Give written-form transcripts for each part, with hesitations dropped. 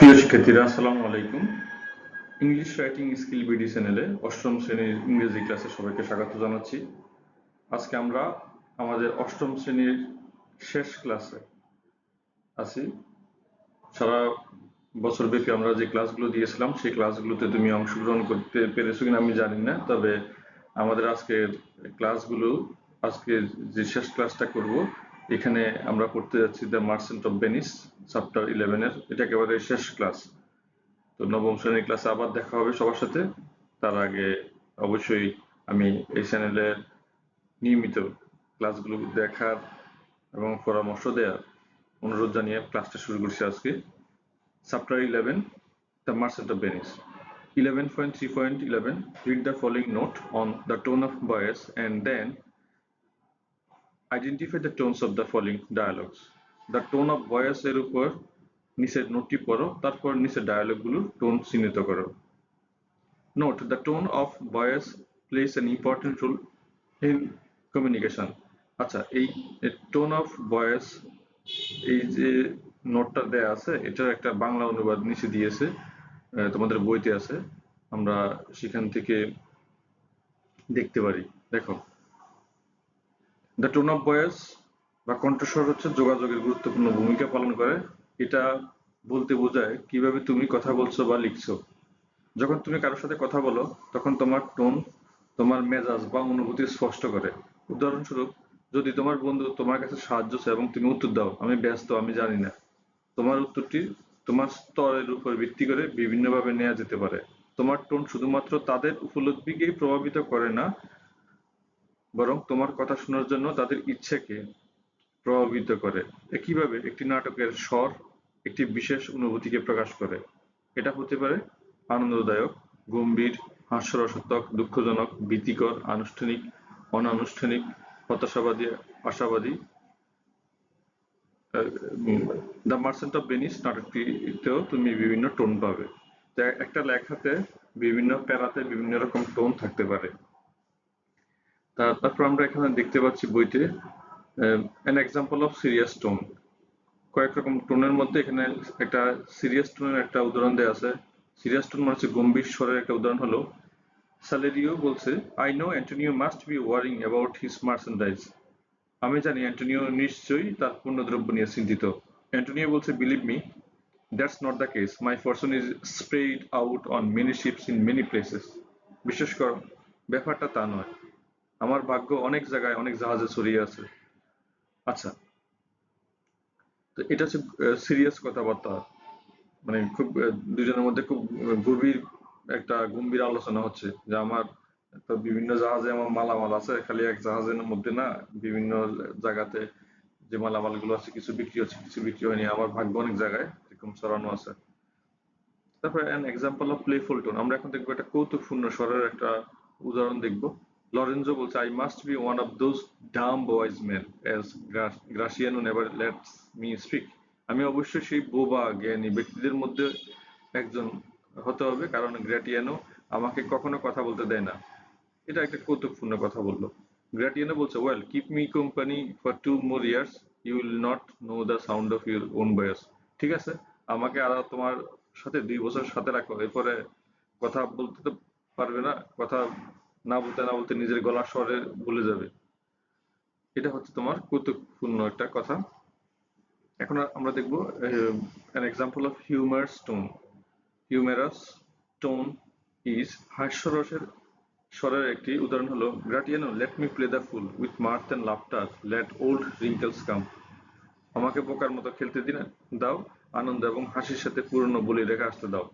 প্রিয় শিক্ষার্থীরা, আসসালামু আলাইকুম। ইংলিশ রাইটিং স্কিল বিডি চ্যানেলে অষ্টম শ্রেণীর ইংরেজি ক্লাসে সবাইকে স্বাগত জানাচ্ছি। আজকে আমরা আমাদের অষ্টম শ্রেণীর শেষ ক্লাসে আছি। সারা বছর ব্যাপী আমরা যে ক্লাসগুলো দিয়েছিলাম সেই ক্লাসগুলোতে তুমি অংশগ্রহণ করতে পেরেছো কিনা আমি জানি না, তবে আমাদের আজকের ক্লাসগুলো, আজকে যে শেষ ক্লাসটা করব, এখানে আমরা পড়তে যাচ্ছি the merchant of Venice chapter 11-এর। এটা একেবারে শেষ ক্লাস। তো নবম শ্রেণীর ক্লাসে আবার দেখা হবে সবার সাথে। তার আগে অবশ্যই আমি এই চ্যানেলের নিয়মিত ক্লাসগুলো দেখার এবং পরামর্শ দেওয়ার অনুরোধ জানিয়ে ক্লাসটা শুরু করছি আজকে। Chapter 11, the merchant of Venice. 11.3.11, read the following note on the tone of voice and then identify the tones of the following dialogues. The tone of voice এর উপর নিচের নোটটি পড়ো, তারপর নিচের ডায়ালগগুলোর টোন চিহ্নিত করো। Note, the tone of voice plays an important role in communication. আচ্ছা, এই টোন অফ ভয়েস, এই যে নোটটা দেয়া আছে, এটার একটা বাংলা অনুবাদ নিচে দিয়েছে, তোমাদের বইতে আছে, আমরা সেখান থেকে দেখতে পারি। দেখো, দ্য টোন অফ ভয়েস বা কণ্ঠস্বর হচ্ছে যোগাযোগের গুরুত্বপূর্ণ ভূমিকা পালন করে। এটা বলতে বোঝায় কিভাবে তুমি কথা বলছো বা লিখছো। যখন তুমি কারোর সাথে কথা বলো, তখন তোমার টোন তোমার মেজাজ বা অনুভূতি স্পষ্ট করে। উদাহরণস্বরূপ, যদি তোমার বন্ধু তোমার কাছে সাহায্য চায় এবং তুমি উত্তর দাও, আমি ব্যস্ত, আমি জানি না, তোমার উত্তরটি তোমার স্তরের উপর ভিত্তি করে বিভিন্নভাবে নেওয়া যেতে পারে। তোমার টোন শুধুমাত্র তাদের উপলব্ধিকেই প্রভাবিত করে না, বরং তোমার কথা শোনার জন্য তাদের ইচ্ছাকে প্রভাবিত করে। একইভাবে একটি নাটকের স্বর একটি বিশেষ অনুভূতিকে প্রকাশ করে। এটা হতে পারে আনন্দদায়ক, গম্ভীর, হাস্যরসাত্মক, দুঃখজনক, ভীতিকর, আনুষ্ঠানিক, অনানুষ্ঠানিক, হতাশাবাদী, আশাবাদী। দ্য মার্চেন্ট অফ ভেনিস নাটকটিতেও তুমি বিভিন্ন টোন পাবে। একটা লেখাতে বিভিন্ন প্যারাতে বিভিন্ন রকম টোন থাকতে পারে। তারপর আমরা এখানে দেখতে পাচ্ছি বইতে an example of serious tone. কয়েক রকম টোনের মধ্যে এখানে একটা সিরিয়াস টোনের একটা উদাহরণ দেওয়া আছে। সিরিয়াস টোন মানে হচ্ছে গম্ভীর স্বরের একটা উদাহরণ হলো, স্যালেরিও বলছে, I know Antonio must be worrying about his merchandise. আমি জানি অ্যান্টোনিও নিশ্চয়ই তার পণ্যদ্রব্য নিয়ে চিন্তিত। অ্যান্টোনিও বলছে, believe me, that's not the case, my Fortune is spread out on many ships in many places. বিশেষ কর, ব্যাপারটা তা নয়, আমার ভাগ্য অনেক জায়গায় অনেক জাহাজে ছড়িয়ে আছে। আচ্ছা, তো এটা হচ্ছে সিরিয়াস কথাবার্তা, মানে খুব দুজনের মধ্যে খুব গভীর একটা গম্ভীর আলোচনা হচ্ছে যে আমার তো বিভিন্ন জাহাজে আমার মালামাল আছে, খালি এক জাহাজের মধ্যে না, বিভিন্ন জায়গাতে যে মালামাল গুলো আছে, কিছু বিক্রি হচ্ছে, কিছু বিক্রি হয়নি, আমার ভাগ্য অনেক জায়গায় এরকম ছড়ানো আছে। তারপরে an example of playful tone, আমরা এখন দেখবো একটা কৌতুকপূর্ণ স্বরের একটা উদাহরণ দেখবো। লরেঞ্জো বলছে, I must be one of those dumb wise men as Gratiano never lets me speak. আমি অবশ্যই সেই বোবা জ্ঞানী ব্যক্তিদের মধ্যে একজন হতে হবে, কারণ গ্র্যাটিয়ানো আমাকে কখনো কথা বলতে দেয় না। এটা একটা কৌতুকপূর্ণ কথা বললো। গ্র্যাটিয়ানো বলছে, well, keep me company for 2 more years, you will not know the sound of your own voice. ঠিক আছে, আমাকে আর তোমার সাথে 2 বছর সাথে রাখো, এরপরে কথা বলতে তো পারবে না, কথা না বলতে না বলতে নিজের গলার স্বরে ভুলে যাবে। এটা হচ্ছে তোমার কৌতুকপূর্ণ একটা কথা। এখন আমরা দেখবো an example of humorous tone. Humorous tone is হাস্যরসের স্বরের একটি উদাহরণ হলো, Gratiano, let me play the fool with mirth and laughter, let old wrinkles come. আমাকে বোকার মতো খেলতে দাও, আনন্দ এবং হাসির সাথে পুরনো বলি রেখা আসতে দাও।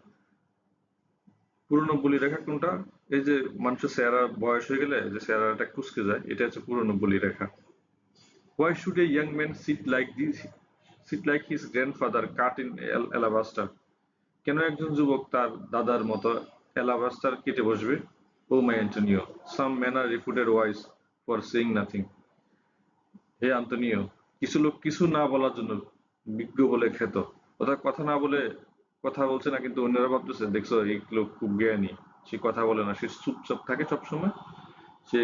পুরনো বলি রেখা কোনটা? এই যে মানুষের চেহারা বয়স হয়ে গেলে যে চেহারাটা কুঁচকে যায়, এটা হচ্ছে পুরনো বলি রেখা। Why should a young man sit like his grandfather cut in alabaster? কেন একজন যুবক তার দাদার মতো অ্যালাবাস্টার কেটে বসবে? O my Antonio, some men are reputed wise for saying nothing. হে আন্তনিও, কিছু লোক কিছু না বলার জন্য বিজ্ঞ বলে খ্যাত। অর্থাৎ কথা না বলে কথা বলছে না, কিন্তু অন্যরা ভাবতেছে, দেখছো এই লোক খুব জ্ঞানী, সে কথা বলে না, সে চুপচাপ থাকে সবসময়, সে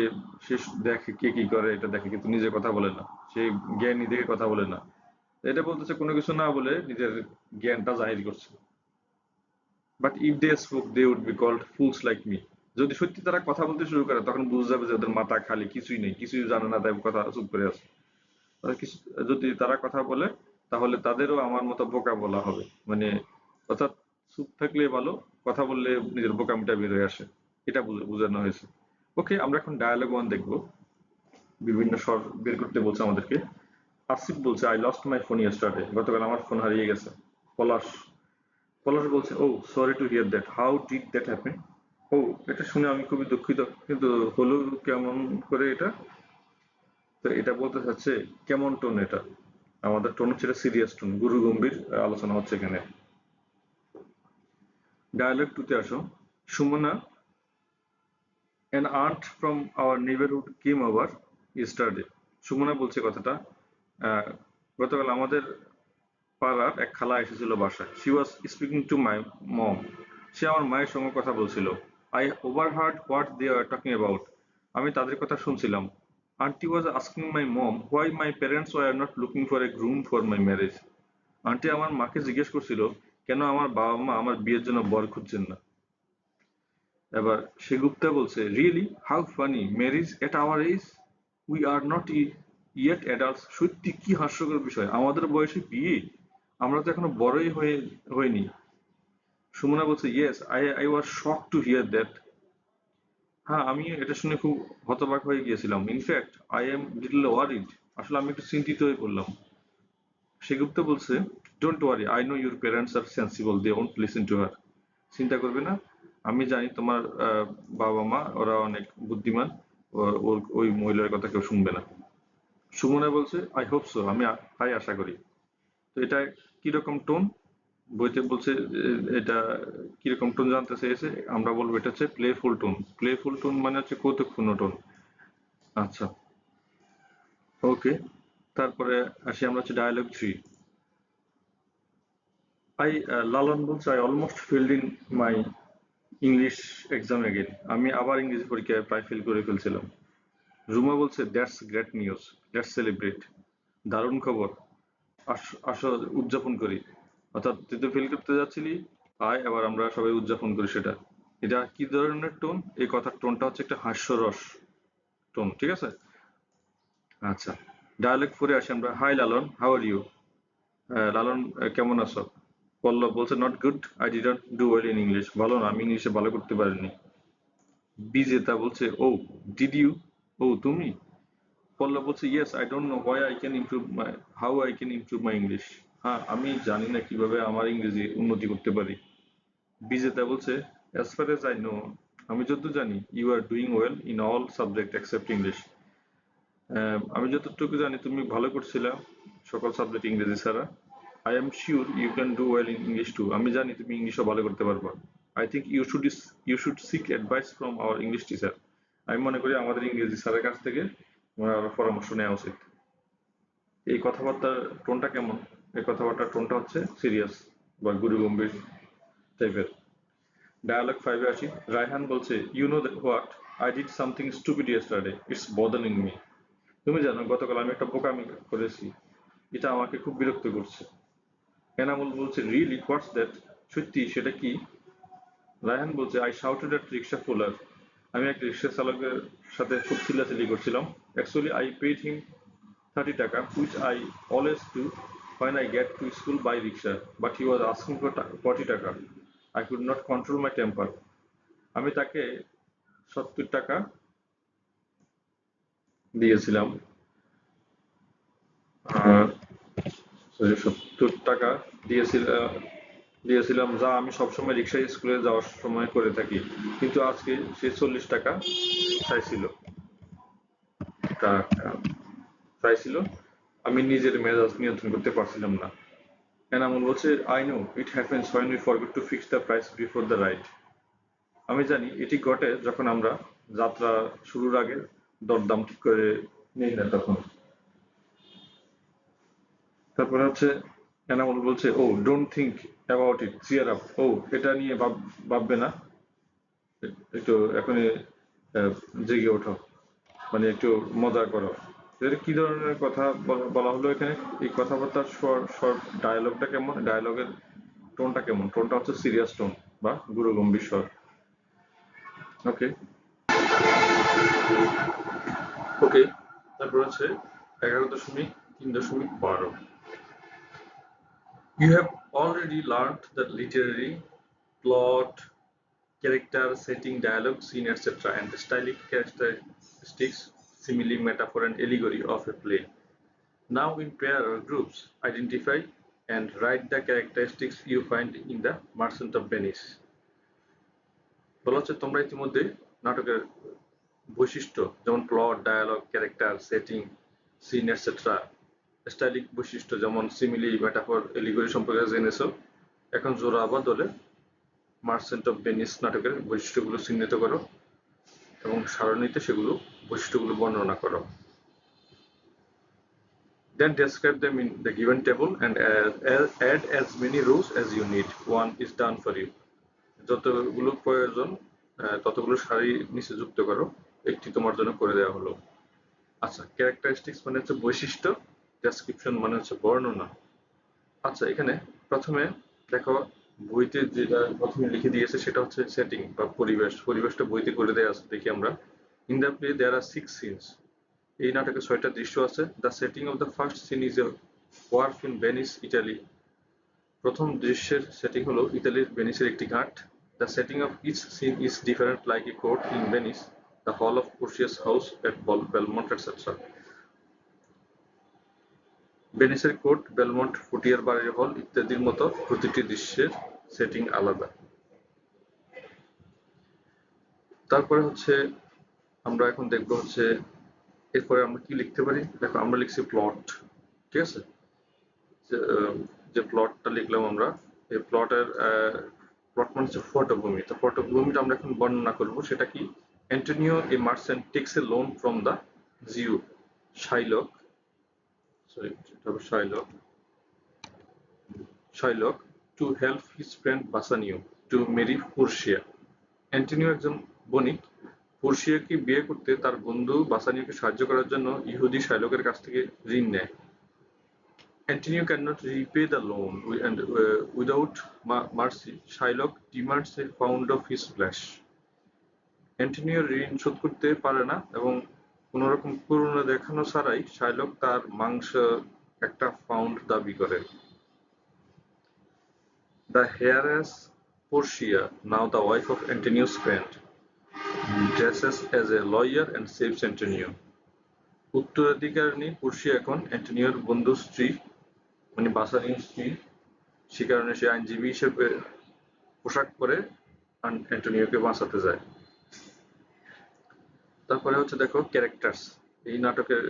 সে দেখে কে কি করে এটা দেখে, কিন্তু নিজে কথা বলে না, সে জ্ঞানী দেখে কথা বলে না। এটা বলতেছে কোনো কিছু না বলে নিজের জ্ঞানটা জাহির করছে। But if they spoke they would be called fools like me. যদি সত্যি তারা কথা বলতে শুরু করে তখন বুঝা যাবে যে ওদের মাথা খালি, কিছুই নেই, কিছুই জানে না, তাই কথা চুপ করে আছে। তারা কিছু, যদি তারা কথা বলে তাহলে তাদেরও আমার মতো বোকা বলা হবে, মানে অর্থাৎ চুপ থাকলে ভালো, কথা বললে নিজের বোকামিটা বের হয়ে আসে, এটা বোঝানো হয়েছে। ওকে, আমরা এখন ডায়ালগ ওয়ান দেখবো। বিভিন্ন স্বর বের করতে বলছে আমাদেরকে। আসিফ বলছে, I lost my phone yesterday, গতকাল আমার ফোন হারিয়ে গেছে। পলাশ পলাশ বলছে, oh sorry to hear that, how did that happen. ও, এটা শুনে আমি খুবই দুঃখিত, কিন্তু হলো কেমন করে এটা? তো এটা বলতে চাচ্ছে কেমন টোন এটা। আমাদের টোন হচ্ছে সিরিয়াস টোন, গুরু গম্ভীর আলোচনা হচ্ছে এখানে। ডায়ালগ টুতে আসো। Sumana, an aunt from our neighborhood came over yesterday. Sumana বলছে কথাটা, আহ, গতকাল আমাদের পাড়ার এক খালা এসেছিল বাসায়। she was speaking to my mom. সে আমার মায়ের সঙ্গে কথা বলছিল। I overheard what they were talking about. আমি তাদের কথা শুনছিলাম। auntie was asking my mom why my parents were not looking for a groom for my marriage. Aunty আমার মাকে জিজ্ঞেস করছিল কেন আমার বাবা মা আমার বিয়ের জন্য বর খুঁজছেন না। এবার সেগুপ্তা বলছে, really, how funny, marriage at our age, we are not yet adults. সত্যি কি হাস্যকর বিষয়, আমাদের বয়সে বিয়ে, আমরা তো এখনো বড়ই হয়নি। সুমনা বলছে, yes, I was shock to hear that. হ্যাঁ, আমি এটা শুনে খুব হতবাক হয়ে গিয়েছিলাম। In fact I am little worried, আসলে আমি একটু চিন্তিত হয়ে পড়লাম। সেগুপ্তা বলছে, don't worry, I know your parents are sensible, they won't listen to her. চিন্তা করবে না, আমি জানি তোমার বাবা মা ওরা অনেক বুদ্ধিমান, ওর ওই মহিলার কথা কেউ শুনবে না। সুমনা বলছে, আই হোপ সো, আমি তাই আশা করি। তো এটা কিরকম টোন? বইতে বলছে এটা কিরকম টোন জানতে চেয়েছে, আমরা বলবো এটা হচ্ছে প্লেফুল টোন। প্লেফুল টোন মানে হচ্ছে কৌতুকপূর্ণ টোন। আচ্ছা, ওকে, তারপরে আসি আমরা হচ্ছে ডায়ালগ থ্রি। লালন বলছে, I almost failed in my English exam again. আমি আবার ইংরেজি পরীক্ষায় প্রায় ফেল করে ফেলছিলাম। রুমা বলছে, that's great news, let's celebrate. দারুণ খবর, আসো উদযাপন করি। অর্থাৎ তুই তো ফেল করতে যাচ্ছিলি, আয় এবার আমরা সবাই উদযাপন করি সেটা। এটা কি ধরনের টোন? এই কথার টোনটা হচ্ছে একটা হাস্যরস টোন, ঠিক আছে? আচ্ছা, ডায়ালগ ফোরে আসি আমরা। Hi Lalon, how are you? Lalon, কেমন আছো? পল্লব বলছে, not good, I didn't do well in English. ভালো না, আমি ইংলিশে ভালো করতে পারিনি। বিজেতা বলছে, ও ডিড ইউ, ও তুমি? পল্লব বলছে, yes, I don't know why I can improve my, how I can improve my English. হ্যাঁ, আমি জানি না কিভাবে আমার ইংরেজি উন্নতি করতে পারি। বিজেতা বলছে, as far as I know, আমি যতদূর জানি, you are doing well in all subject except English. আমি যতটুকু জানি তুমি ভালো করছিলা সকল সাবজেক্ট ইংরেজি ছাড়া। I am sure you can do well in English too, আমি জানি তুমি ইংলিশও ভালো করতে পারবা। I think you should seek advice from our English teacher. আমি মনে করি আমাদের ইংরেজি স্যারের কাছ থেকে তোমার আরো পরামর্শ নেওয়া উচিত। এই কথাবার্তার টোনটা কেমন? এই কথাবার্তার টোনটা হচ্ছে সিরিয়াস বা গুরুগম্ভীর টাইপের। ডায়ালগ ফাইভে আসি। রায়হান বলছে, you know what, I did something stupid yesterday, it's bothering me. তুমি জানো গতকাল আমি একটা বোকামি করেছি, এটা আমাকে খুব বিরক্ত করছে। এনামুল বলছে, রিয়েলি, হোয়াটস দ্যাট? সত্যি, সেটা কি? রায়হান বলছে, আই শাউটেড অ্যাট রিক্সা পুলার, আমি এক রিক্সা চালকের সাথে খুব চিল্লাচিল্লি করছিলাম। অ্যাকচুয়ালি আই পেড হিম 30 টাকা, which I always do when I get to school by rickshaw, but he was asking for 40 টাকা. I could not control my temper. আমি তাকে 70 টাকা দিয়েছিলাম। আহ, sorry, 70 টাকা দিয়েছিলাম দিয়েছিলাম যা আমি সবসময় রিক্সায় স্কুলে যাওয়ার সময় করে থাকি, কিন্তু আজকে সে 40 টাকা চাইছিল। টাকা চাইছিল, আমি নিজের মেজাজ নিয়ন্ত্রণ করতে পারছিলাম না। এনামুল বলছে, I no it happens when we forget to fix the price before the ride. আমি জানি এটি ঘটে যখন আমরা যাত্রা শুরুর আগে দরদাম ঠিক করে নিই না তখন। তারপরে হচ্ছে এনামুল বলছে, oh don't think about it, cheer up. ও, এটা নিয়ে ভাববে না, একটু এখনই জেগে ওঠো, মানে একটু মজা করো। এটা কি ধরনের কথা বলা হলো এখানে? এই কথাবার্তার স্বর স্বর ডায়ালগটা কেমন, ডায়ালগের টোনটা কেমন? টোনটা হচ্ছে সিরিয়াস টোন, বা গুরু গম্ভীর স্বর। ওকে ওকে তারপর হচ্ছে 11.3.12 You have already learned the literary plot, character, setting, dialogue, scene, etc. and the stylistic characteristics, simile, metaphor and allegory of a play. Now in pair or groups, identify and write the characteristics you find in the Merchant of Venice. বলা হচ্ছে তোমরা ইতিমধ্যে নাটকের বৈশিষ্ট্য যেমন plot, dialogue, character, setting, scene etcetera, stylistic বৈশিষ্ট্য যেমন simile, metaphor, এলিগরি সম্পর্কে জেনেছো। এখন জোড়া বা দলে মার্চেন্ট অফ ভেনিস নাটকের বৈশিষ্ট্যগুলো চিহ্নিত করো এবং সারণীতে সেগুলো বৈশিষ্ট্যগুলো বর্ণনা করো। Then describe them in the given table and add as many rows as you need. One is done for you. যতগুলো প্রয়োজন ততগুলো সারি নিচে যুক্ত করো, একটি তোমার জন্য করে দেওয়া হলো। আচ্ছা, ক্যারেক্টারিস্টিক্স মানে হচ্ছে বৈশিষ্ট্য, ডেসক্রিপশন মানে হচ্ছে বর্ণনা। আচ্ছা, এখানে প্রথমে দেখো বইতে যেটা প্রথমে লিখে দিয়েছে সেটা হচ্ছে সেটিং বা পরিবেশ। পরিবেশটা বইতে করে দেওয়া আছে, দেখি আমরা। In the play there are 6 scenes. এই নাটকে 6টা দৃশ্য আছে। The setting of the first scene is a wharf in Venice, Italy. প্রথম দৃশ্যের সেটিং হলো ইতালির ভেনিসের একটি ঘাট। The setting of each scene is different, like a court in Venice, the hall of Portia's house at Belmont, etc. ভেনিসের court, Belmont, ফুটিয়ার বাড়ির hall ইত্যাদির মতো প্রতিটি দৃশ্যের সেটিং আলাদা। তারপরে হচ্ছে আমরা এখন দেখব হচ্ছে এরপরে আমরা কি লিখতে পারি। দেখো আমরা লিখছি প্লট, ঠিক আছে। যে প্লটটা লিখলাম আমরা, এই প্লটের প্লট মানে হচ্ছে পটভূমি। তো পটভূমিটা আমরা এখন বর্ণনা করব, সেটা কি। Antonio a merchant takes a loan from the Jew Shylock, Shylock to help his friend Bassanio to marry Portia. Antonio একজন বণিক, পোর্শিয়াকে বিয়ে করতে তার বন্ধু বাসানিওকে সাহায্য করার জন্য ইহুদি শাইলকের কাছ থেকে ঋণ নেয়। Antonio cannot repay the loan, and without mercy, Shylock demands a pound of his flesh. Antonio ঋণ শোধ করতে পারে না এবং কোনো রকম করুণা দেখানো ছাড়াই শাইলক তার মাংস একটা পাউন্ড দাবি করে। The heiress Portia, now the wife of Antonio's friend, dresses as a lawyer and saves Antonio. উত্তরাধিকারিণী পোর্শিয়া এখন অ্যান্টোনিওর বন্ধুর স্ত্রী, মানে বাসানিওর স্ত্রী। সে কারণে সে আইনজীবী হিসেবে পোশাক পরে অ্যান্টোনিওকে বাঁচাতে যায়। তারপরে হচ্ছে দেখো ক্যারেক্টার্স। এই নাটকের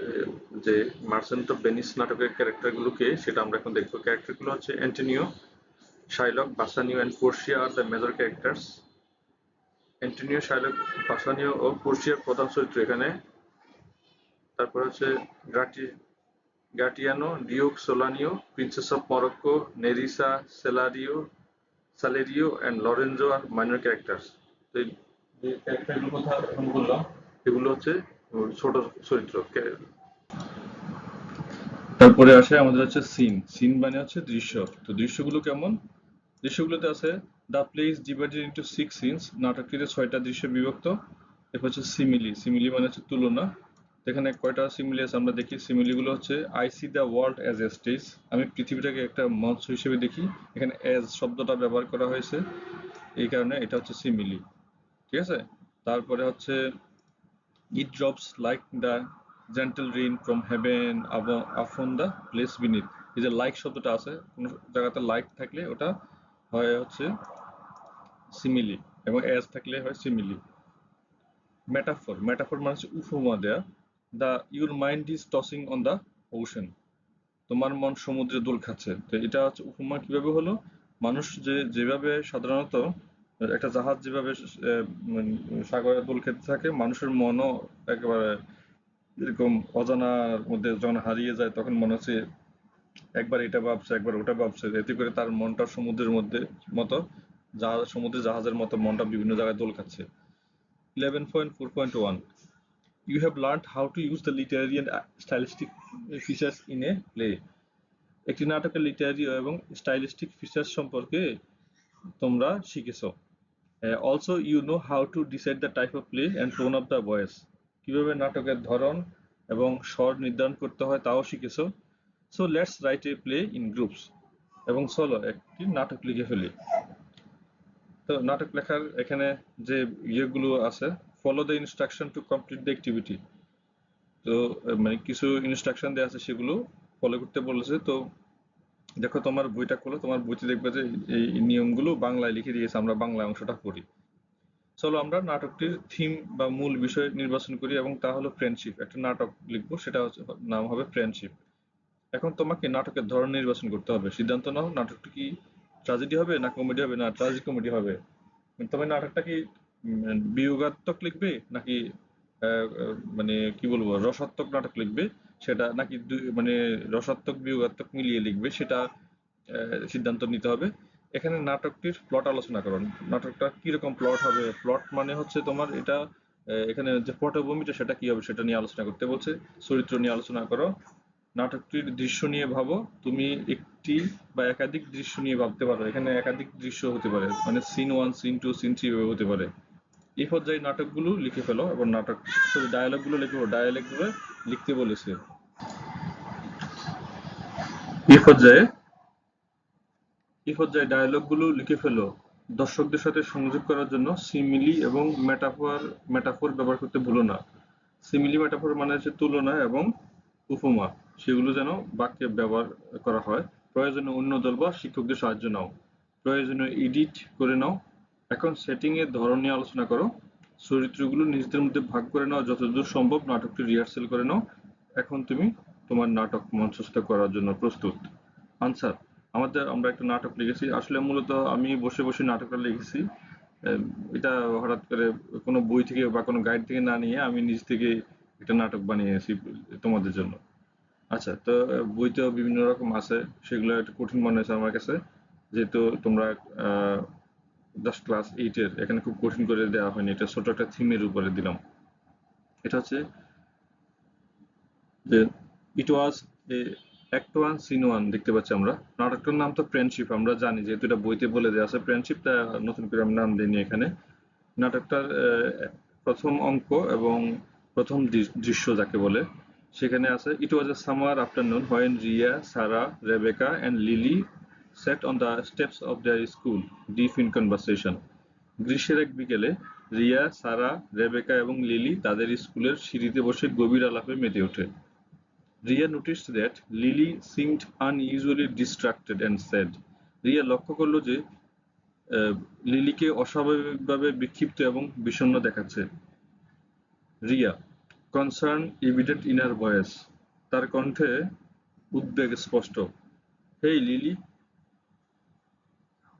যে মার্চেন্ট অফ ভেনিস নাটকের ক্যারেক্টারগুলোকে সেটা আমরা এখন দেখবো। ক্যারেক্টারগুলো হচ্ছে Antonio, Shylock, Bassanio and Portia আর the major characters. Antonio, Shylock, Bassanio ও পোর্শিয়ার প্রধান চরিত্র এখানে। তারপর হচ্ছে Gratiano, Duke Solanio, princess of Morocco, Nerissa, Salerio and Lorenzo আর মাইনর ক্যারেক্টার্স। তো এই যে ক্যারেক্টারগুলোর কথা এখন বললাম এগুলো হচ্ছে ছোট চরিত্র। তারপরে আসে আমাদের হচ্ছে সিন। সিন মানে হচ্ছে দৃশ্য। তো দৃশ্যগুলো কেমন? দৃশ্যগুলোতে আছে the play is divided into 6 scenes. নাটকটিতে 6টা দৃশ্য বিভক্ত। এরপর হচ্ছে সিমিলি। সিমিলি মানে হচ্ছে তুলনা। এখানে কয়টা সিমিলি আছে আমরা দেখি। সিমিলিগুলো হচ্ছে I C the world as a stage. আমি পৃথিবীটাকে একটা মঞ্চ হিসেবে দেখি। এখানে অ্যাজ শব্দটা ব্যবহার করা হয়েছে, এই কারণে এটা হচ্ছে সিমিলি, ঠিক আছে। তারপরে হচ্ছে it drops like the gentle rain from heaven upon the place beneath. এই যে লাইক শব্দটা আছে, কোনো জায়গাতে লাইক থাকলে ওটা হয় হচ্ছে সিমিলি এবং অ্যাজ থাকলে হয় সিমিলি। মেটাফর, মেটাফর মানে হচ্ছে উপমা দেয়া। The your mind is tossing on the ocean. তোমার মন সমুদ্রে দোল খাচ্ছে। তো এটা হচ্ছে উপমা কিভাবে হলো, মানুষ যেভাবে সাধারণত একটা জাহাজ যেভাবে সাগরে দোল খেতে থাকে, মানুষের মনও একেবারে এরকম অজানার মধ্যে যখন হারিয়ে যায় তখন মনে হচ্ছে একবার এটা ভাবছে একবার ওটা ভাবছে, এতে করে তার মনটা সমুদ্রের মধ্যে মতো সমুদ্রের জাহাজের মতো মনটা বিভিন্ন জায়গায় দোল খাচ্ছে। 11.4.1 You have learned how to use the literary and stylistic features in a play. একটি নাটকের লিটারারি এবং স্টাইলিস্টিক ফিচার্স সম্পর্কে তোমরা শিখেছো। Also you know how to decide the type of play and tone of the voice, কিভাবে নাটকের ধরন এবং স্বর নির্ধারণ করতে হয় তাও শিখেছো। So let's write a play in groups, এবং চলো একটি নাটক লিখে ফেলি। তো নাটক লেখার এখানে যে ইয়েগুলো আছে, follow the instruction to complete the activity. তো মানে কিছু ইনস্ট্রাকশন দেওয়া আছে, সেগুলো ফলো করতে বলেছে। তো দেখো তোমার বইটা খোলো, তোমার বইতে দেখবে যে এই নিয়মগুলো বাংলায় লিখে দিয়েছে, আমরা বাংলা অংশটা পড়ি। চলো আমরা নাটকটির থিম বা মূল বিষয় নির্বাচন করি, এবং তা হলো ফ্রেন্ডশিপ। একটা নাটক লিখবো, সেটা হচ্ছে নাম হবে ফ্রেন্ডশিপ। এখন তোমাকে নাটকের ধরন নির্বাচন করতে হবে, সিদ্ধান্ত নাও নাটকটি কি ট্র্যাজেডি হবে না কমেডি হবে না ট্র্যাজিক কমেডি হবে। তবে নাটকটা কি বিয়োগাত্মক লিখবে নাকি মানে কি বলবো রসাত্মক নাটক লিখবে, সেটা নাকি মানে রসাত্মক বিয়োগাত্মক মিলিয়ে লিখবে, সেটা সিদ্ধান্ত নিতে হবে। এখানে নাটকটির প্লট আলোচনা করো, নাটকটা কিরকম প্লট হবে। প্লট মানে হচ্ছে তোমার এটা এখানে যে পটভূমিটা সেটা কি হবে সেটা নিয়ে আলোচনা করতে বলছে। চরিত্র নিয়ে আলোচনা করো। নাটকটির দৃশ্য নিয়ে ভাবো, তুমি একটি বা একাধিক দৃশ্য নিয়ে ভাবতে পারো, এখানে একাধিক দৃশ্য হতে পারে, মানে সিন 1 সিন 2 সিন 3 হতে পারে। এই পর্যায়ে নাটকগুলো লিখে ফেলো, এবং নাটক ডায়ালগগুলো লিখে ফেলো, ডায়ালগগুলো লিখতে বলেছে। এই পর্যায়ে ডায়ালগগুলো লিখে ফেলো। দর্শকদের সাথে সংযোগ করার জন্য সিমিলি এবং মেটাফোর ব্যবহার করতে ভুলো না। সিমিলি মেটাফোর মানে হচ্ছে তুলনা এবং উপমা, সেগুলো যেন বাক্যে ব্যবহার করা হয়। প্রয়োজনে অন্য দল বা শিক্ষকদের সাহায্য নাও, প্রয়োজনে এডিট করে নাও। এখন সেটিং এর ধরন নিয়ে আলোচনা করো। চরিত্রগুলো নিজেদের মধ্যে ভাগ করে নাও, যতদূর সম্ভব নাটকটি রিহার্সেল করে নাও। এখন তুমি তোমার নাটক মঞ্চস্থ করার জন্য প্রস্তুত। আনসার: আমরা একটা নাটক লিখেছি, আসলে মূলত আমি বসে বসে নাটকটা লিখেছি। এটা হঠাৎ করে কোনো বই থেকে বা কোনো গাইড থেকে না নিয়ে আমি নিজ থেকে একটা নাটক বানিয়েছি তোমাদের জন্য। আচ্ছা, তো বইতেও বিভিন্ন রকম আছে, সেগুলো একটু কঠিন মনে হয়েছে আমার কাছে, যেহেতু তোমরা জাস্ট ক্লাস 8 এর, এখানে খুব কঠিন করে দেওয়া হয়নি, এটা ছোট একটা থিমের উপরে দিলাম। এটা হচ্ছে যে ইট ওয়াজ এ অ্যাক্ট 1 সিন 1 দেখতে পাচ্ছি আমরা। নাটকটার নাম তো ফ্রেন্ডশিপ, আমরা জানি যেহেতু এটা বইতে বলে দেওয়া আছে ফ্রেন্ডশিপ, তা নতুন করে আমি নাম দিইনি এখানে। নাটকটার প্রথম অঙ্ক এবং প্রথম দৃশ্য যাকে বলে, সেখানে আছে it was a summer afternoon when Riya, Sara, Rebecca and Lily sat on the steps of their school, deep in conversation. গ্রীষ্মের এক বিকেলে রিয়া, সারা, রেবেকা এবং লিলি তাদের স্কুলের সিঁড়িতে বসে গভীর আলাপে মেতে ওঠে। Riya noticed that Lily seemed unusually distracted and sad. Riya লক্ষ্য করল যে লিলিকে অস্বাভাবিকভাবে বিক্ষিপ্ত এবং বিষণ্ণ দেখাচ্ছে। Riya, concern evident in her voice, তার কণ্ঠে উদ্বেগ স্পষ্ট। Hey Lily,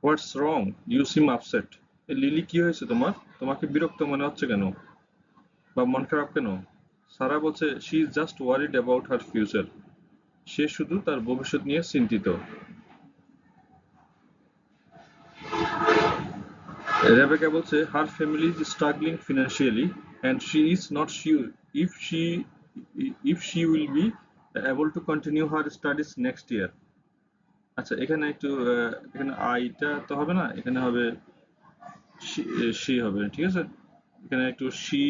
what's wrong, you seem upset. Lily, কি হয়েছে তোমার, তোমাকে বিরক্ত মনে হচ্ছে কেন বা মন খারাপ কেন? সারা বলছে she is just worried about her future, সে শুধু তার ভবিষ্যৎ নিয়ে চিন্তিত। রেবেকা বলছে her family is struggling financially and she is not sure if she will be able to continue her studies next year. আচ্ছা, এখানে একটু এখানে আইটা তো হবে না, এখানে হবে শি হবে, ঠিক আছে। এখানে একটু she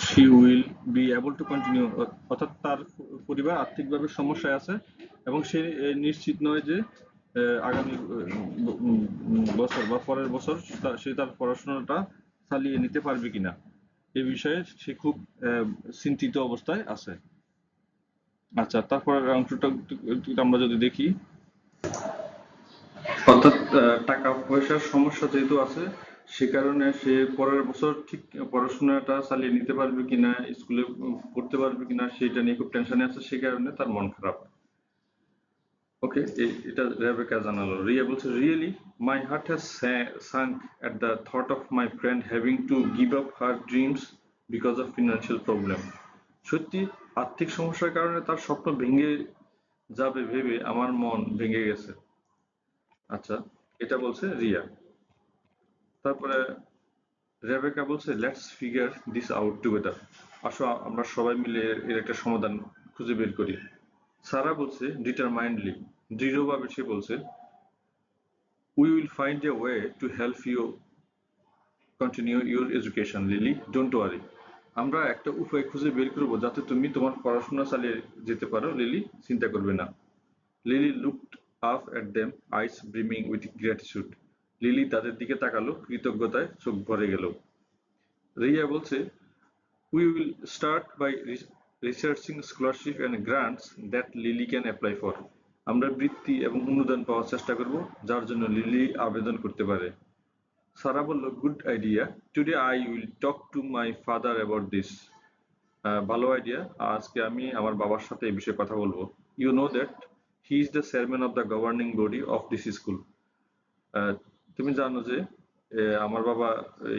she will be able to continue, অর্থাৎ তার পরিবার আর্থিকভাবে সমস্যায় আছে এবং সে নিশ্চিত নয় যে আগামী বছর বা পরের বছর সে তার পড়াশোনাটা চালিয়ে নিতে পারবে কিনা, এই বিষয়ে সে খুব চিন্তিত অবস্থায় আছে। আচ্ছা, তারপরের অংশটা আমরা যদি দেখি, অর্থাৎ টাকা পয়সার সমস্যা যেহেতু আছে, সে কারণে সে পরের বছর ঠিক পড়াশোনাটা চালিয়ে নিতে পারবে কিনা, স্কুলে পড়তে পারবে কিনা, সেটা নিয়ে খুব টেনশনে আছে, সে কারণে তার মন খারাপ। ওকে, এটা রেবেকা জানালো। রিয়া বলছে really my heart has sunk at the thought of my friend having to give up her dreams because of financial problem. সত্যি, আর্থিক সমস্যার কারণে তার স্বপ্ন ভেঙে যাবে ভেবে আমার মন ভেঙে গেছে। আচ্ছা, এটা বলছে রিয়া। তারপরে রেবেকা বলছে let's figure this out together, আসো আমরা সবাই মিলে এর একটা সমাধান খুঁজে বের করি। সারা বলছে ডিটারমাইন্ডলি, দৃঢ়ভাবে সে বলছে, we will find a way to help you continue your education Lily, don't worry. আমরা একটা উপায় খুঁজে বের করবো যাতে তুমি তোমার পড়াশোনা চালিয়ে যেতে পারো লিলি, চিন্তা করবে না। Lily looked up at them, eyes brimming with gratitude. Lily তাদের দিকে তাকালো, কৃতজ্ঞতায় চোখ ভরে গেল। রিয়া বলছে, we will start by researching scholarship and grants that Lily can apply for. আমরা বৃত্তি এবং অনুদান পাওয়ার চেষ্টা করব যার জন্য লিলি আবেদন করতে পারে। সারা বলল, good idea, today I will talk to my father about this. ভালো আইডিয়া, আজকে আমি আমার বাবার সাথে এই বিষয়ে কথা বলবো। You know that he is the chairman of the governing body of this school. তুমি জানো যে আমার বাবা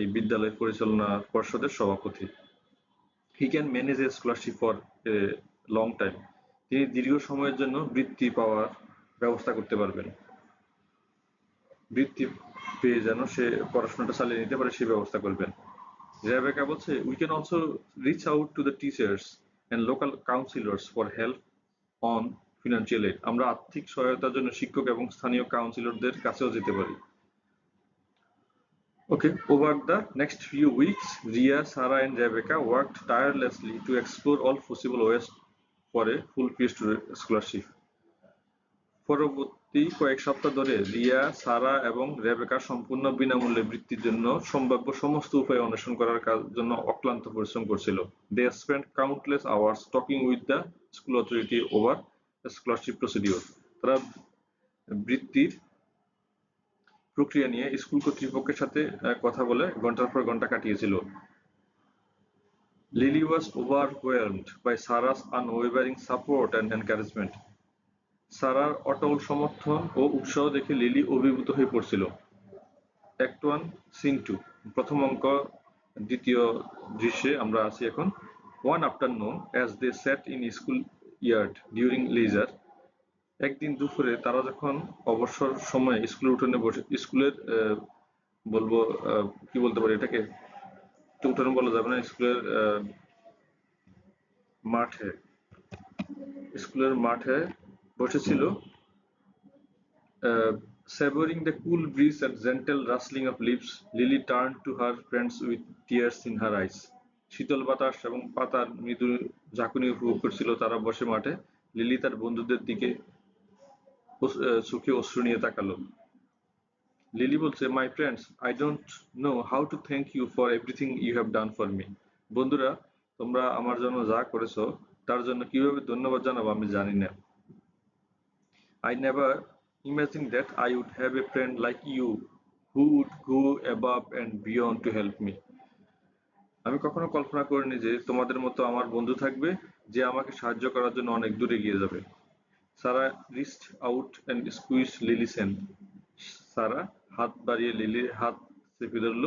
এই বিদ্যালয় পরিচালনা পর্ষদের সভাপতি। He can manage A scholarship for a long time. তিনি দীর্ঘ সময়ের জন্য বৃত্তি পাওয়ার ব্যবস্থা করতে পারবেন। বৃত্তি পেয়ে যেন সে পড়াশোনাটা চালিয়ে নিতে পারে সেই ব্যবস্থা করবেন। রেবেকা বলছে, we can also reach out to the teachers and local councillors for help on financial aid. আমরা আর্থিক সহায়তার জন্য শিক্ষক এবং স্থানীয় কাউন্সিলরদের কাছেও যেতে পারি। Okay, over the next few weeks, Ria, Sarah, and Rebecca worked tirelessly to explore all possible ways for a full-fledged scholarship. পরবর্তী কয়েক সপ্তাহ ধরে রিয়া, সারা এবং রেবেকা সম্পূর্ণ বিনামূল্যে বৃত্তির জন্য সম্ভাব্য সমস্ত উপায় অন্বেষণ করার জন্য অক্লান্ত পরিশ্রম করছিল। They spent countless hours talking with the school authority over the scholarship procedure. তারা বৃত্তির প্রক্রিয়া নিয়ে স্কুল কর্তৃপক্ষের সাথে কথা বলে ঘন্টার পর ঘন্টা কাটিয়েছিল। Lily was overwhelmed by Sarah's unwavering support and encouragement. সারার অটল সমর্থন ও উৎসাহ দেখে লিলি অভিভূত হয়ে পড়ছিল। অ্যাক্ট 1 সিন 2, প্রথম অঙ্ক দ্বিতীয় দৃশ্যে আমরা আছি এখন। One afternoon as they sat in school yard during leisure, একদিন দুপুরে তারা যখন অবসর সময়ে স্কুলের উঠোনে বসে, স্কুলের বলবো কি বলতে পারি এটাকে, তো উঠোনে বলা যাবে না, স্কুলের মাঠে বসেছিল। Savoring the cool breeze and gentle rustling of leaves, Lily turned to her friends with tears in her eyes. শীতল বাতাস এবং পাতার মৃদু ঝাঁকুনি উপভোগ করছিল তারা বসে মাঠে। লিলি তার বন্ধুদের দিকে চোখে অশ্রু নিয়ে তাকালো। লিলি বলছে, my friends, I don't know how to thank you for everything you have done for me. বন্ধুরা, তোমরা আমার জন্য যা করেছো তার জন্য কিভাবে ধন্যবাদ জানাবো আমি জানি না। I never imagined that I would have a friend like you who would go above and beyond to help me. আমি কখনো কল্পনা করিনি যে তোমাদের মতো আমার বন্ধু থাকবে যে আমাকে সাহায্য করার জন্য অনেক দূরে এগিয়ে যাবে। সারা reached out and squeezed Lily's hand. সারা হাত বাড়িয়ে লিলির হাত চেপে ধরল।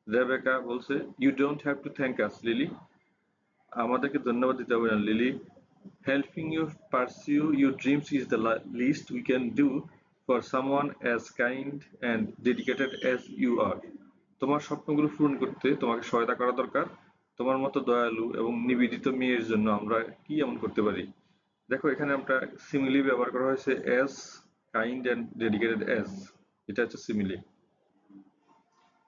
রেবেকা বলছে, you don't have to thank us, Lily. আমাদেরকে ধন্যবাদ দিতে হবে না, lily. Helping you pursue your dreams is the least we can do for someone as kind and dedicated as you are. তোমার স্বপ্নগুলো পূরণ করতে তোমাকে সহায়তা করা দরকার। তোমার মতো দয়ালু এবং নিবেদিত মেয়ের জন্য আমরা কি এমন করতে পারি। দেখো এখানে আমরা সিমিলি ব্যবহার করা হয়েছে, as kind and dedicated as, এটা হচ্ছে সিমিলি।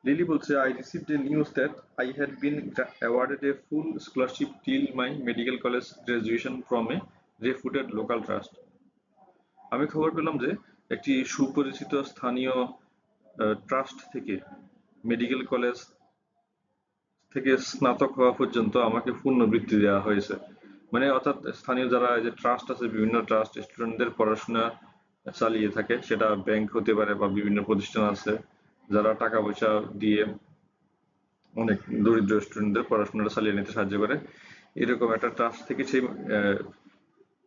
লিলি বলছে, I received a news that I had been awarded a full scholarship till my medical college graduation from a reputed local trust. আমি খবর পেলাম যে একটি সুপরিচিত স্থানীয় ট্রাস্ট থেকে মেডিকেল কলেজ থেকে স্নাতক হওয়া পর্যন্ত আমাকে পূর্ণ বৃত্তি দেওয়া হয়েছে। মানে অর্থাৎ স্থানীয় যারা যে ট্রাস্ট আছে, বিভিন্ন ট্রাস্ট স্টুডেন্টদের পড়াশোনা চালিয়ে থাকে, সেটা ব্যাংক হতে পারে বা বিভিন্ন প্রতিষ্ঠান আছে যারা টাকা পয়সা দিয়ে অনেক দরিদ্র স্টুডেন্টদের পড়াশোনাটা চালিয়ে নিতে সাহায্য করে। এরকম একটা ট্রাস্ট থেকে সেই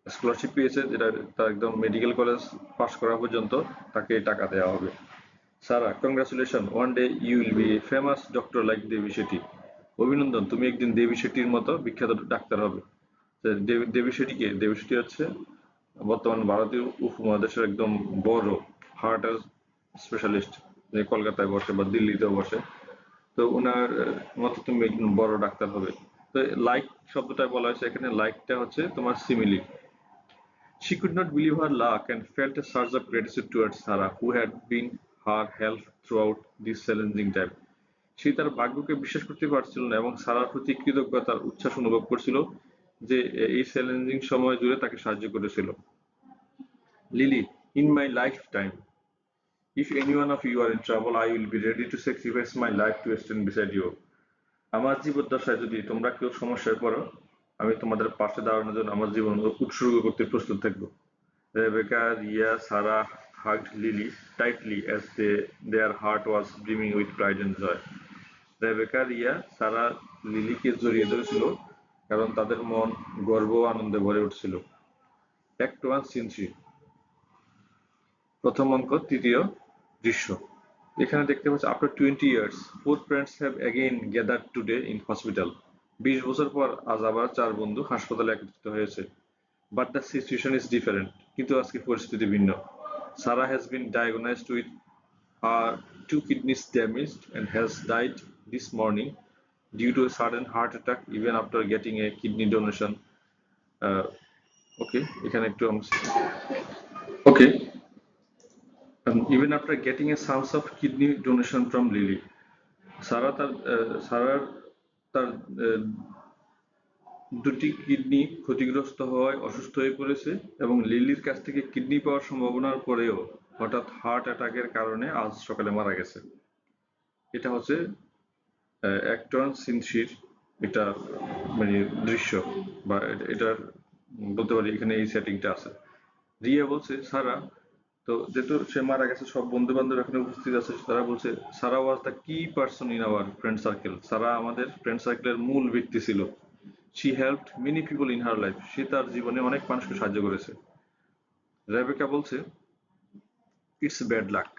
স্কলারশিপ পেয়েছে, যেটা তার একদম মেডিকেল কলেজ পাস করা পর্যন্ত তাকে টাকা দেওয়া হবে। Sara, congratulation, one day you will be famous doctor like Devi Shetty. অভিনন্দন, তুমি একদিন দেবী শেঠির মতো বিখ্যাত ডাক্তার হবে। দেবী শেঠিকে, দেবী শেঠি হচ্ছে বর্তমান ভারতীয় উপমহাদেশের একদম বড় হার্টের স্পেশালিস্ট, যে কলকাতায় বসে বা দিল্লিতেও বসে। তো ওনার মতো তুমি একদম বড় ডাক্তার হবে। তো লাইক শব্দটা বলা হয়েছে এখানে, লাইকটা হচ্ছে তোমার simile. She could not believe her luck and felt a surge of gratitude towards Sarah, who had been her help throughout this challenging time. সে তার ভাগ্যকে বিশ্বাস করতে পারছিল না এবং সারার প্রতি কৃতজ্ঞতার উচ্ছ্বাস অনুভব করছিল যে এই চ্যালেঞ্জিং সময় জুড়ে তাকে সাহায্য করেছিল। Lily, in my lifetime, if any one of you are in trouble, I will be ready to sacrifice my life to stand beside you. আমার জীবদ্দশায় যদি তোমরা কেউ সমস্যায় পড়ো, আমি তোমাদের পাশে দাঁড়ানোর জন্য আমার জীবন উৎসর্গ করতে প্রস্তুত থাকবো। Rebecca, Ria, Sarah hugged Lily tightly as their heart was brimming with pride and joy. Rebecca, Riya, Sara লিলিকে জড়িয়ে ধরেছিল কারণ তাদের মন গর্ব ও আনন্দে ভরে উঠছিল। অ্যাক্ট 1 সিন 3, প্রথম অঙ্ক, তৃতীয় দৃশ্য। এখানে দেখতে পাচ্ছি after 20 years, four friends have again gathered today in hospital. 20 বছর পর আজ আবার চার বন্ধু হাসপাতালে একত্রিত হয়েছে। But the situation is different. কিন্তু আজকে পরিস্থিতি ভিন্ন। Sarah has been diagnosed with her two kidneys damaged and has died this morning due to a sudden heart attack even after getting a kidney donation. এখানে একটু okay. Even after getting a source of kidney donation from Lily. সারার তার দুটি kidney ক্ষতিগ্রস্ত হওয়ায় অসুস্থ হয়ে পড়েছে এবং লিলির কাছ থেকে কিডনি পাওয়ার সম্ভাবনার পরেও হঠাৎ হার্ট অ্যাটাকের কারণে আজ সকালে মারা গেছে। এটা হচ্ছে অ্যাক্ট 1 সিন 3 এটা মানে দৃশ্য বা এটার বলতে পারি এখানে এই সেটিংটা আছে। রিয়া বলছে সারা, তো যেহেতু সে মারা গেছে সব বন্ধু বান্ধব এখানে উপস্থিত আছে, তারা বলছে Sara was the key person in our friend circle. Sara আমাদের ফ্রেন্ড সার্কেলের মূল ব্যক্তি ছিল। She helped many people in her life. সে তার জীবনে অনেক মানুষকে সাহায্য করেছে। রেবেকা বলছে it's bad luck.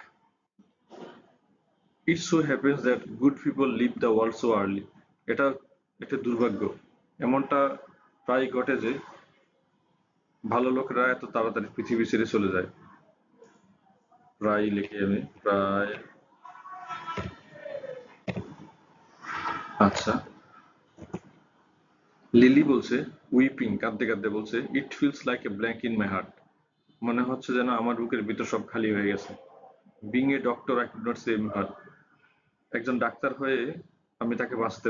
It so happens that good people leave the world so early. এটা একটা দুর্ভাগ্য। এমনটা প্রায় ঘটে যে ভালো লোকেরা এত তাড়াতাড়ি পৃথিবী ছেড়ে চলে যায়। প্রায় লিখি আমি প্রায়। আচ্ছা, লিলি বলছে উইপিং, কাঁদতে কাঁদতে বলছে it feels like a blank in my heart. মনে হচ্ছে যেন আমার বুকের ভিতর সব খালি হয়ে গেছে। Being a doctor I could not save হার। একজন ডাক্তার হয়ে আমি তাকে বাঁচাতে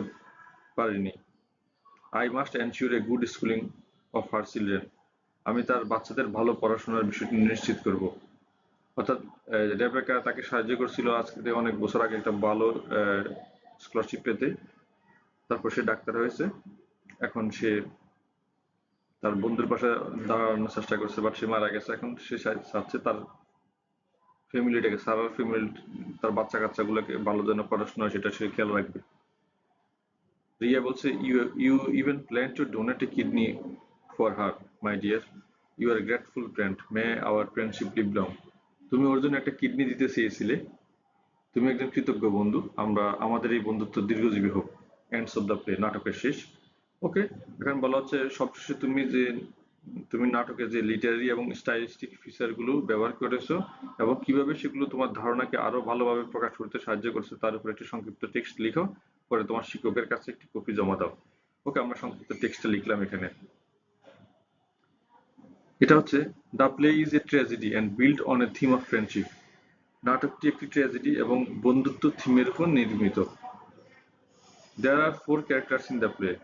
পারিনি। I must ensure a good schooling of her children. আমি তার বাচ্চাদের ভালো পড়াশোনার বিষয়টি নিশ্চিত করব। অর্থাৎ রেবেকা তাকে সাহায্য করছিল আজকে থেকে অনেক বছর আগে একটা ভালো স্কলারশিপ পেতে। তারপর সে ডাক্তার হয়েছে, এখন সে তার বন্ধুর পাশে দাঁড়ানোর চেষ্টা করছে, বাট সে মারা গেছে। এখন সে চাচ্ছে তার ফ্যামিলিটাকে, সারার ফ্যামিলি, তার বাচ্চা কাচ্চাগুলোকে ভালো যেন পড়াশোনা হয় সেটা সে খেয়াল রাখবে। রিয়া বলছে you even plan to donate a kidney for her, my dear. You are grateful friend, may our friendship live long. তুমি ওর জন্য একটা কিডনি দিতে চেয়েছিলে, তুমি একজন কৃতজ্ঞ বন্ধু, আমাদের এই বন্ধুত্ব দীর্ঘজীবী হোক। এন্ডস অফ দ্য প্লে, নাটকের শেষ। ওকে, এখন বলা হচ্ছে সবশেষে তুমি নাটকে যে লিটারারি এবং স্টাইলিস্টিক ফিচারগুলো ব্যবহার করেছো এবং কিভাবে সেগুলো তোমার ধারণাকে আরো ভালোভাবে প্রকাশ করতে সাহায্য করছে তার উপর একটি সংক্ষিপ্ত টেক্সট লিখো, পরে তোমার শিক্ষকের কাছে একটি কপি জমা দাও। ওকে, আমরা সংক্ষিপ্ত টেক্সটটা লিখলাম এখানে। এটা হচ্ছে the play is a tragedy and build on a theme of friendship. নাটকটি একটি ট্র্যাজেডি এবং বন্ধুত্ব থিমের উপর নির্মিত। There are 4 characters in the play.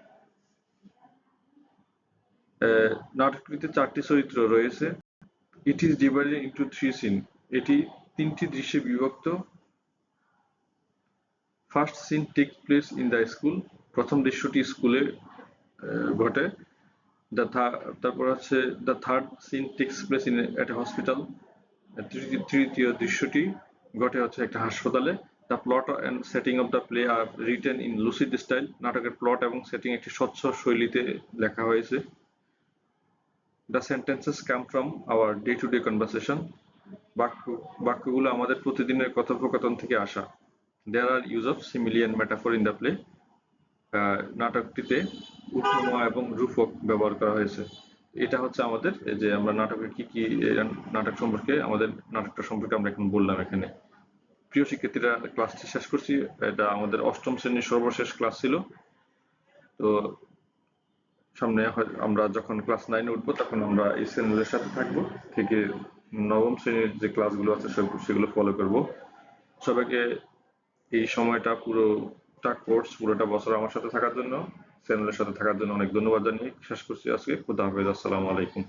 নাটকটিতে 4টি চরিত্র রয়েছে। It is divided into 3 scenes. এটি 3টি দৃশ্যে বিভক্ত। First scene takes place in the school. প্রথম দৃশ্যটি স্কুলে ঘটে। তারপর হচ্ছে the third scene takes place at a hospital. তৃতীয় দৃশ্যটি ঘটে হচ্ছে একটা হাসপাতালে। The plot and setting of the play are written in lucid style. নাটকের প্লট এবং সেটিং একটি স্বচ্ছ শৈলীতে লেখা হয়েছে। The sentences come from our day-to-day conversation. বাক্যগুলো আমাদের প্রতিদিনের কথোপকথন থেকে আসা। There are use of simile and metaphor in the play. নাটকটিতে উপমা এবং রূপক ব্যবহার করা হয়েছে। এটা হচ্ছে আমাদের যে আমরা নাটকে কি নাটক সম্পর্কে, আমাদের নাটকটা সম্পর্কে আমরা এখন বললাম এখানে। প্রিয় শিক্ষার্থীরা, ক্লাসটি শেষ করছি। এটা আমাদের 8ম শ্রেণীর সর্বশেষ ক্লাস ছিল। তো সামনে আমরা যখন ক্লাস 9-এ উঠবো তখন আমরা এই চ্যানেলের সাথে থাকবো, থেকে নবম শ্রেণীর যে ক্লাসগুলো আছে সেগুলো ফলো করব। সবাইকে এই সময়টা পুরোটা কোর্স পুরোটা বছর আমার সাথে থাকার জন্য, চ্যানেলের সাথে থাকার জন্য অনেক ধন্যবাদ জানিয়ে শেষ করছি আজকে। খুদা হাফেজ, আসসালামু আলাইকুম।